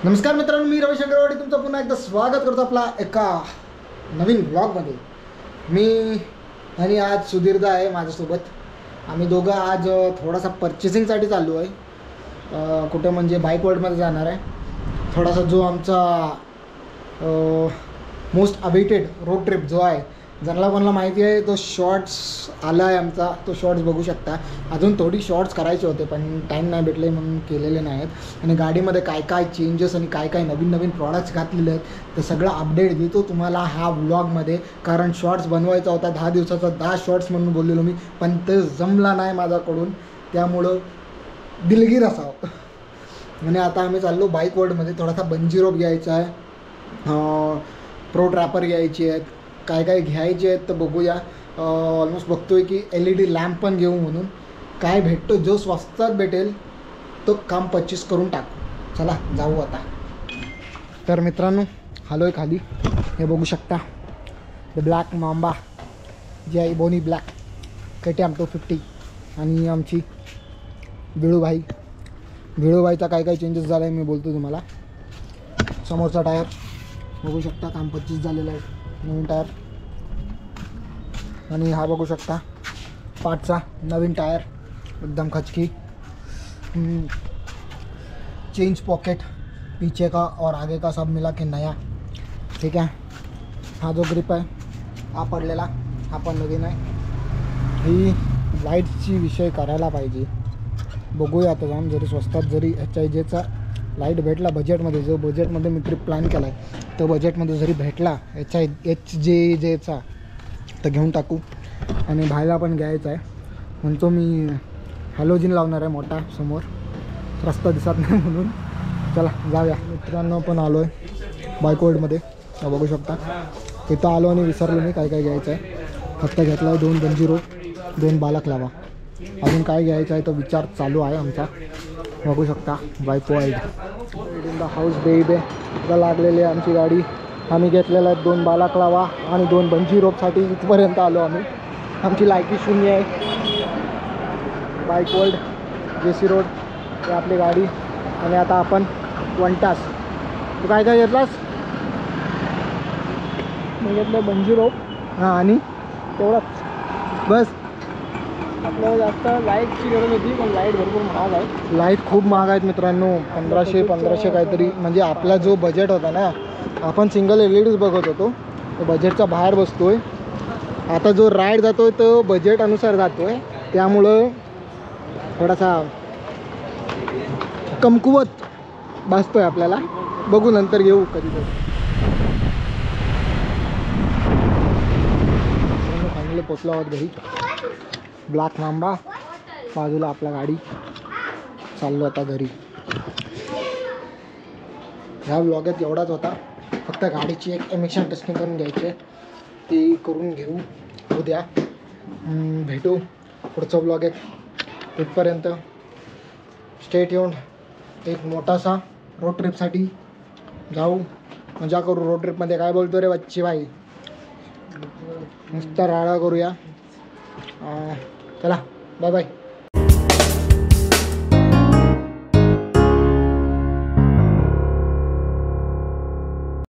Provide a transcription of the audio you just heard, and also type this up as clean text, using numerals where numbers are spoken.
नमस्कार मित्रांनो, मी रविशंकर वाडी तुमचं पुन्हा एकदा स्वागत करतो आपला एका नवीन ब्लॉगमध्ये। मी आणि आज सुधीरदा आहे माझ्यासोबत। आम्ही दोघं आज थोडासा पर्चेसिंगसाठी चाललो आहे। कुठे म्हणजे बाईक वर्ल्डमध्ये जाणार आहे। थोडासा जो आमचा मोस्ट अवेटेड रोड ट्रिप जो आहे, ज्यांना कोणाला माहिती आहे तो शॉर्ट्स आला आहे आमचा, तो शॉर्ट्स बघू शकता। अजून थोडी शॉर्ट्स करायचे होते पण टाईम नाही भेटले म्हणून केलेले नाहीत। आणि गाडीमध्ये काय काय चेंजेस आणि काय काय नवीन नवीन प्रॉडक्ट्स घातलेले आहेत ते सगळं अपडेट देतो तुम्हाला हा व्लॉगमध्ये। कारण शॉर्ट्स बनवायचा होता 10 दिवसाचा 10 शॉर्ट्स म्हणून बोललेलो मी, पण ते जमला नाही माझ्याकडून, त्यामुळं दिलगीर असावं। आणि आता आम्ही चाललो बाईक वर्ल्डमध्ये। थोडासा बंजी रोप घ्यायचा आहे, प्रो ट्रॅपर घ्यायची आहेत, काय काय घ्यायचे आहेत तर बघूया। ऑलमोस्ट बघतोय की LED लॅम्प पण घेऊ म्हणून। काय भेटतो जो स्वस्तात भेटेल तो काम 25 करून टाकू। चला जाऊ आता। तर मित्रांनो आलो आहे खाली, हे बघू शकता द ब्लॅक मांबा जी आहे, बोनी ब्लॅक KTM 250 आणि आमची भिळूबाईचा काय काय चेंजेस झाला आहे मी बोलतो तुम्हाला। समोरचा टायर बघू शकता, काम 25 झालेला आहे, नवीन टायर। आणि हा बघू शकता 5चा नवीन टायर, एकदम खचकी। चेंज पॉकेट पीछे का और आगे का सब मिला के नया, ठीक है। हा जो ग्रिप आहे हा पडलेला, हा पण नवीन आहे। ही लाईटची विषय करायला पाहिजे, बघूया आता जाऊन। जरी स्वस्तात जरी HIJचा लाईट भेटला बजेटमध्ये, जो बजेटमध्ये मी ट्रिप प्लॅन केला आहे तो बजेटमध्ये जरी भेटला HJJचा तर घेऊन टाकू। आणि भायला पण घ्यायचा आहे म्हणतो मी, हॅलोजिन लावणार आहे मोठा समोर, रस्ता दिसत नाही म्हणून। चला जाऊया मित्रांनो। पण आलो आहे बाईक वर्ल्डमध्ये, बघू शकता। इथं आलो आणि विसरलो मी काय काय घ्यायचं आहे। फक्त घेतला आहे 2 बंजी रोप, 2 बालक लावा। अजून काय घ्यायचं आहे तो विचार चालू आहे आमचा, बघू शकता। Bike world in the house बेबे इथं लागलेली आहे आमची गाडी। आम्ही घेतलेला आहे 2 बालक लावा आणि 2 बंजी रोपसाठी इथपर्यंत आलो आम्ही। आमची लायकी 0 आहे। बाईक वर्ल्ड JC रोड ही आपली गाडी। आणि आता आपण 1 तास, तू काय काय घेतलास? मी घेतलं बंजी रोप, हां, आणि तेवढंच बस। आपल्याला जास्त लाईटची गरज होती पण लाईट भरपूर महाग आहे। लाईट खूप महाग आहेत मित्रांनो, 1500 काहीतरी। म्हणजे आपला जो बजेट होता ना, आपण सिंगल LEDच बघत होतो, तो बजेटच्या बाहेर बसतोय। आता जो राईड जातोय तो बजेट अनुसार जातोय, त्यामुळं थोडासा कमकुवत बसतोय आपल्याला। बघू नंतर घेऊ कधीतरी। फायनली पोचलो आहोत घरी। ब्लॅक मांबा बाजूला आपला गाडी, चाललो आता घरी। ह्या व्लॉगात एवढाच होता, फक्त गाडीची एक एमिशन टेस्टिंग करून घ्यायची आहे, ती करून घेऊ उद्या। भेटू पुढचा व्लॉग आहे, तिथपर्यंत स्टे ट्यून्ड। एक मोठासा रोड ट्रिपसाठी जाऊ, मजा करू। रोड ट्रिपमध्ये काय बोलतो रे बच्ची भाई, नुसता राडा करूया। चला बाय बाय।